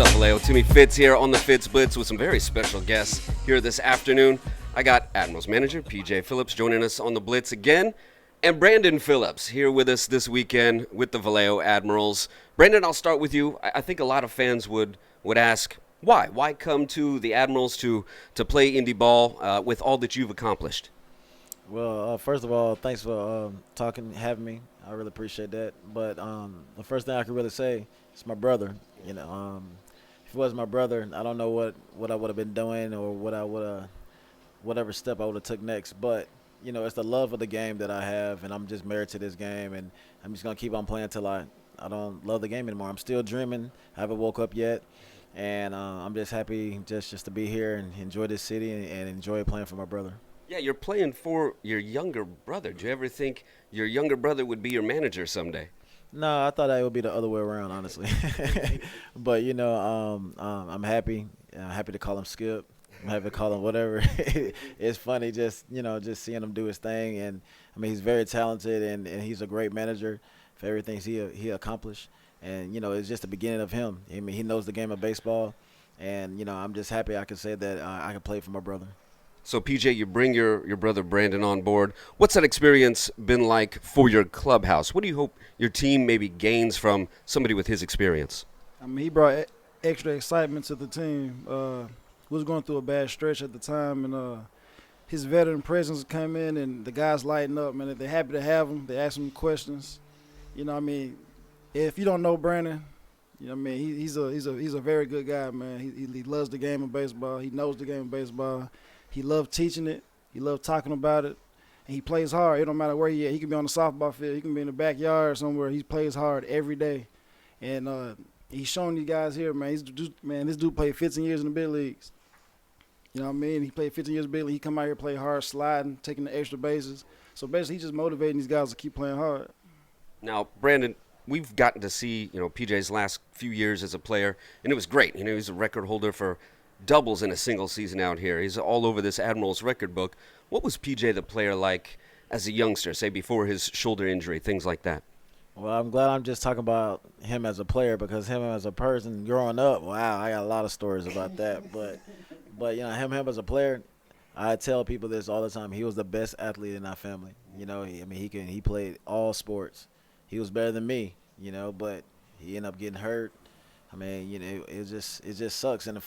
up, Vallejo? Timmy Fitz here on the Fitz Blitz with some very special guests here this afternoon. I got Admirals manager PJ Phillips joining us on the Blitz again, and Brandon Phillips here with us this weekend with the Vallejo Admirals. Brandon, I'll start with you. I think a lot of fans would ask, why? Why come to the Admirals to play indie ball with all that you've accomplished? Well, first of all, thanks for having me. I really appreciate that. But the first thing I can really say is my brother. If it wasn't my brother, I don't know what I would have been doing or whatever step I would have took next. But it's the love of the game that I have, and I'm just married to this game, and I'm just gonna keep on playing till I don't love the game anymore. I'm still dreaming. I haven't woke up yet, and I'm just happy just to be here and enjoy this city and enjoy playing for my brother. Yeah, you're playing for your younger brother. Do you ever think your younger brother would be your manager someday? No, I thought that would be the other way around, honestly. But I'm happy. I'm happy to call him Skip. I'm happy to call him whatever. It's funny just seeing him do his thing, and I mean he's very talented and he's a great manager for everything he accomplished. And it's just the beginning of him. I mean he knows the game of baseball, and I'm just happy I can say that I can play for my brother. So, PJ, you bring your brother Brandon on board. What's that experience been like for your clubhouse? What do you hope your team maybe gains from somebody with his experience? I mean, he brought extra excitement to the team. We was going through a bad stretch at the time, and his veteran presence came in, and the guys lighten up, man. They're happy to have him. They ask him questions. If you don't know Brandon, he's a very good guy, man. He loves the game of baseball. He knows the game of baseball. He loves teaching it. He loves talking about it. And he plays hard. It don't matter where he at. He can be on the softball field. He can be in the backyard somewhere. He plays hard every day. And he's showing you guys here, man. This dude played 15 years in the big leagues. You know what I mean? He played 15 years in the big league. He come out here, play hard, sliding, taking the extra bases. So basically, he's just motivating these guys to keep playing hard. Now, Brandon, we've gotten to see PJ's last few years as a player, and it was great. He's a record holder for doubles in a single season out here. He's all over this Admirals record book. What was PJ the player like as a youngster, say before hhis shoulder injury, things like that? Well, I'm glad I'm just talking about him as a player, because him as a person growing up, wow, I got a lot of stories about that. But him as a player, I tell people this all the time. He was the best athlete in our family. He played all sports. He was better than me, but he ended up getting hurt. I mean, it just sucks. And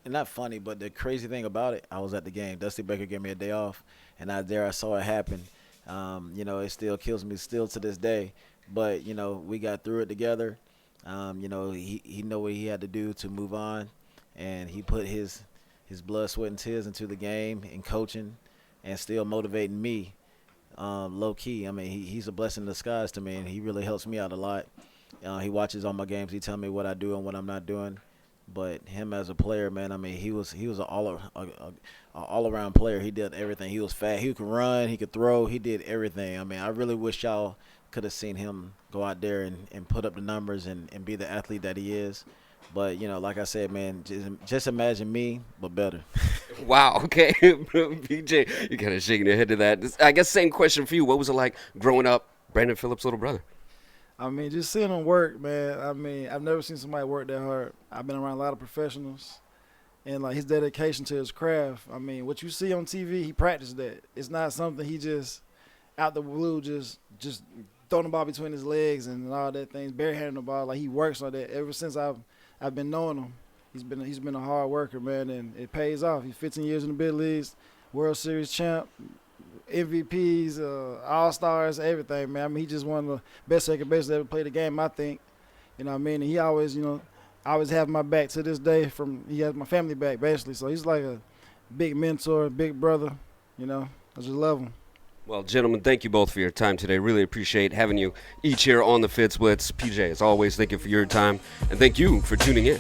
not funny, but the crazy thing about it, I was at the game. Dusty Baker gave me a day off, and I saw it happen. It still kills me still to this day. But, we got through it together. He knew what he had to do to move on, and he put his blood, sweat, and tears into the game and coaching and still motivating me low-key. I mean, he's a blessing in disguise to me, and he really helps me out a lot. He watches all my games. He tells me what I do and what I'm not doing. But him as a player, man, I mean, he was an all-around player. He did everything. He was fast. He could run. He could throw. He did everything. I mean, I really wish y'all could have seen him go out there and put up the numbers and be the athlete that he is. But, like I said, man, just imagine me, but better. Wow, okay. PJ, you're kind of shaking your head to that. I guess same question for you. What was it like growing up Brandon Phillips' little brother? I mean, just seeing him work, man. I mean, I've never seen somebody work that hard. I've been around a lot of professionals, and like his dedication to his craft. I mean, what you see on TV, he practiced that. It's not something he just out the blue just throwing the ball between his legs and all that things, barehanding the ball. Like he works on that. Ever since I've been knowing him, he's been a hard worker, man, and it pays off. He's 15 years in the big leagues, World Series champ. MVPs, All-Stars, everything, man. I mean, he just one of the best second basemen that ever played the game, I think. You know what I mean? And he always, always have my back to this day. He has my family back, basically. So he's like a big mentor, big brother. I just love him. Well, gentlemen, thank you both for your time today. Really appreciate having you each here on the Fitz Blitz. PJ, as always, thank you for your time, and thank you for tuning in.